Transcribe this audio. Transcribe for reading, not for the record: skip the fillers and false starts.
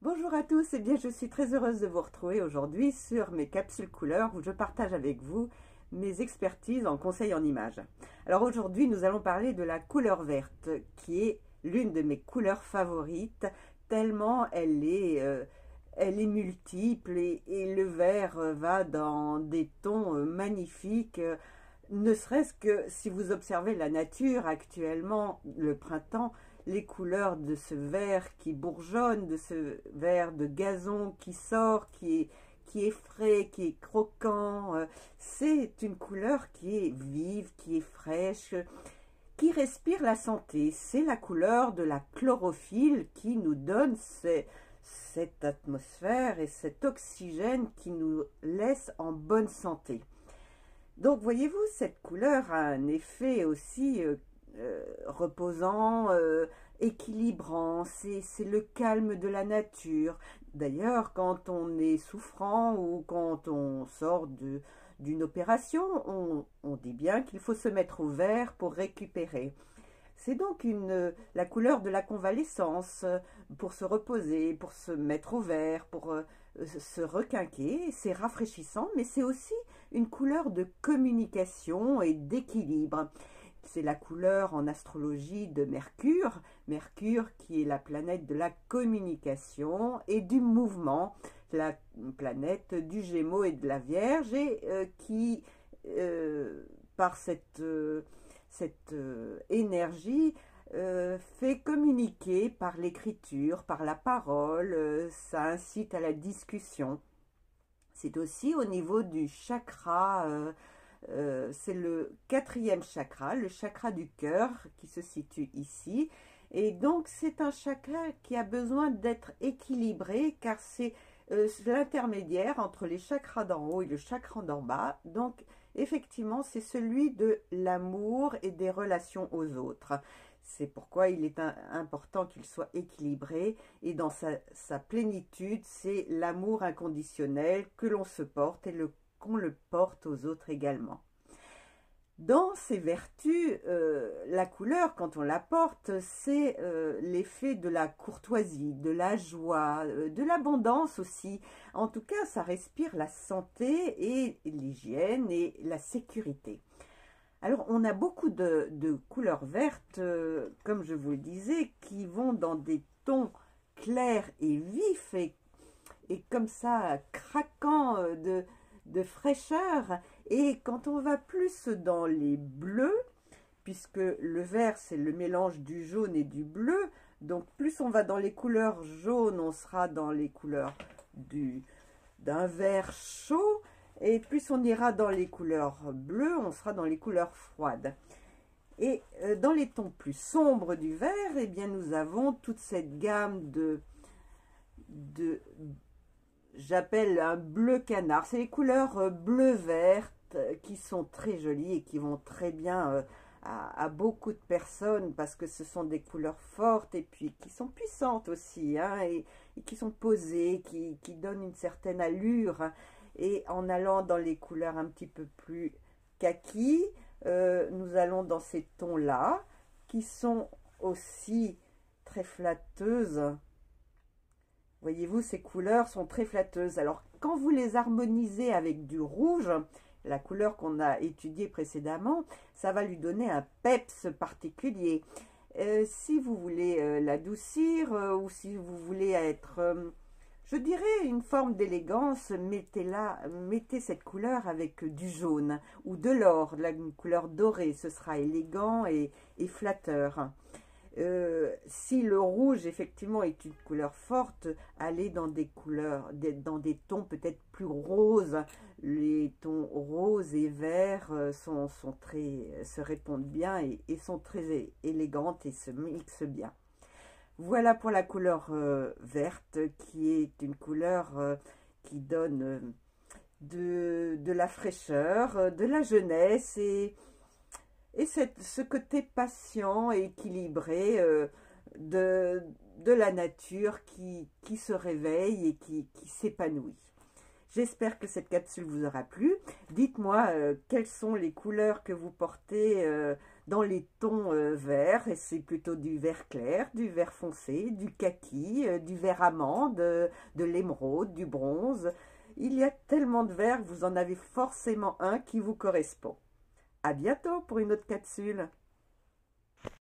Bonjour à tous, bien je suis très heureuse de vous retrouver aujourd'hui sur mes capsules couleurs où je partage avec vous mes expertises en conseil en images. Alors aujourd'hui nous allons parler de la couleur verte qui est l'une de mes couleurs favorites tellement elle est multiple et le vert va dans des tons magnifiques. Ne serait-ce que si vous observez la nature actuellement, le printemps, les couleurs de ce vert qui bourgeonne, de ce vert de gazon qui sort, qui est frais, qui est croquant, c'est une couleur qui est vive, qui est fraîche, qui respire la santé. C'est la couleur de la chlorophylle qui nous donne cette atmosphère et cet oxygène qui nous laisse en bonne santé. Donc voyez-vous, cette couleur a un effet aussi reposant, équilibrant, c'est le calme de la nature. D'ailleurs, quand on est souffrant ou quand on sort d'une opération, on dit bien qu'il faut se mettre au vert pour récupérer. C'est donc la couleur de la convalescence, pour se reposer, pour se mettre au vert, pour se requinquer. C'est rafraîchissant, mais c'est aussi une couleur de communication et d'équilibre. C'est la couleur en astrologie de Mercure, Mercure qui est la planète de la communication et du mouvement, la planète du Gémeaux et de la Vierge, et qui, par cette énergie, fait communiquer par l'écriture, par la parole, ça incite à la discussion. C'est aussi au niveau du chakra, c'est le 4e chakra, le chakra du cœur qui se situe ici. Et donc c'est un chakra qui a besoin d'être équilibré car c'est l'intermédiaire entre les chakras d'en haut et le chakra d'en bas. Donc effectivement c'est celui de l'amour et des relations aux autres. C'est pourquoi il est important qu'il soit équilibré et dans sa plénitude, c'est l'amour inconditionnel que l'on se porte et qu'on le porte aux autres également. Dans ses vertus, la couleur, quand on la porte, c'est l'effet de la courtoisie, de la joie, de l'abondance aussi. En tout cas, ça respire la santé et l'hygiène et la sécurité. Alors, on a beaucoup de couleurs vertes, comme je vous le disais, qui vont dans des tons clairs et vifs et comme ça, craquants de fraîcheur. Et quand on va plus dans les bleus, puisque le vert, c'est le mélange du jaune et du bleu, donc plus on va dans les couleurs jaunes, on sera dans les couleurs d'un vert chaud. Et plus on ira dans les couleurs bleues, on sera dans les couleurs froides. Et dans les tons plus sombres du vert, eh bien, nous avons toute cette gamme j'appelle un bleu canard. C'est les couleurs bleu-verte qui sont très jolies et qui vont très bien à beaucoup de personnes parce que ce sont des couleurs fortes et puis qui sont puissantes aussi, hein, et qui sont posées, qui donnent une certaine allure. Et en allant dans les couleurs un petit peu plus kaki, nous allons dans ces tons-là, qui sont aussi très flatteuses. Voyez-vous, ces couleurs sont très flatteuses. Alors, quand vous les harmonisez avec du rouge, la couleur qu'on a étudiée précédemment, ça va lui donner un peps particulier. Si vous voulez l'adoucir ou si vous voulez être... je dirais une forme d'élégance, mettez cette couleur avec du jaune ou de l'or, une couleur dorée, ce sera élégant et flatteur. Si le rouge effectivement est une couleur forte, allez dans des couleurs, dans des tons peut-être plus roses. Les tons roses et verts se répondent bien et sont très élégantes et se mixent bien. Voilà pour la couleur verte, qui est une couleur qui donne de la fraîcheur, de la jeunesse et ce côté patient et équilibré de la nature qui se réveille et qui s'épanouit. J'espère que cette capsule vous aura plu. Dites-moi quelles sont les couleurs que vous portez dans les tons verts, et c'est plutôt du vert clair, du vert foncé, du kaki, du vert amande, de l'émeraude, du bronze. Il y a tellement de verts, vous en avez forcément un qui vous correspond. À bientôt pour une autre capsule.